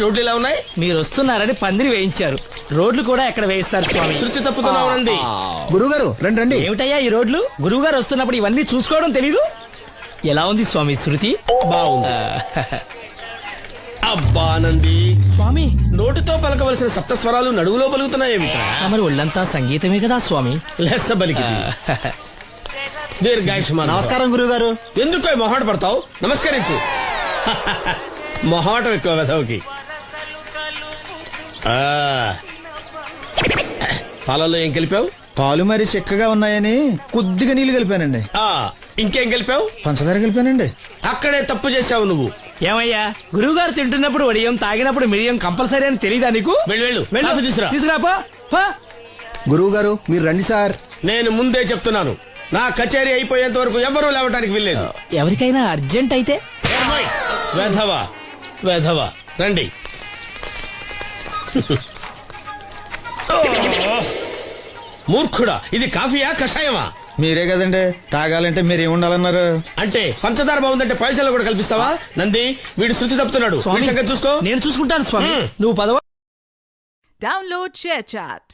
రోడ్లు ఎలా ఉన్నాయి? మీరు వస్తున్నారని పందిరి వేయించారు. రోడ్లు కూడా ఎక్కడ వేయిస్తారు స్వామి? శృతి తప్పుతున్నావునండి. గురుగారు రండి రండి. ఏమిటయ్యా ఈ రోడ్లు? గురువు గారు వస్తున్నప్పుడు ఇవన్నీ చూసుకోవడం తెలీదు? ఎలా ఉంది స్వామి శృతి? బాగుంది. అబ్బా నంది, స్వామి నోటితో పలకవలసిన సప్తస్వరాలు నడువులో పలుకుతున్నాయేమిట్రా? మరి ఒళ్ళంతా సంగీతమే కదా స్వామి. లెస్స బలికి దీర్ఘాయుష్మాన్. నమస్కారం గురుగారు. ఎందుకో మొహాట పడతావు? నమస్కరించు. మొహాటం ఎక్కువ వెధవుకి. పాలలో ఏం కలిపావు? పాలు మరి చిక్కగా ఉన్నాయని కొద్దిగా నీళ్లు కలిపానండి. ఇంకేం కలిపావు? పంచదార కలిపానండి. అక్కడే తప్పు చేశావు నువ్వు. ఏమయ్యా గురువు గారు తింటున్నప్పుడు వడియం, తాగినప్పుడు మిడియం కంపల్సరీ అని తెలీదా నీకు? వెళ్ళు కాఫీ తీసురా. తీసుకురాపో. గురువు గారు మీరు రండి సార్. నేను ముందే చెప్తున్నాను, నా కచేరీ అయిపోయేంత వరకు ఎవరూ లేవటానికి వెళ్ళలేదు. ఎవరికైనా అర్జెంట్ అయితే వెధవా వెధవా రండి. మూర్ఖుడా, ఇది కాఫీయా కషాయమా? మీరే కదండి తాగాలంటే మీరేం ఉండాలన్నారు? అంటే పంచదార బాగుందంటే పైసలు కూడా కల్పిస్తావా? నంది, వీడు శృతి తప్పుతున్నాడు. స్వామి, వీడి సంగతి చూసుకో. నేను చూసుకుంటాను స్వామి. నువ్వు పదవ. Download ShareChat.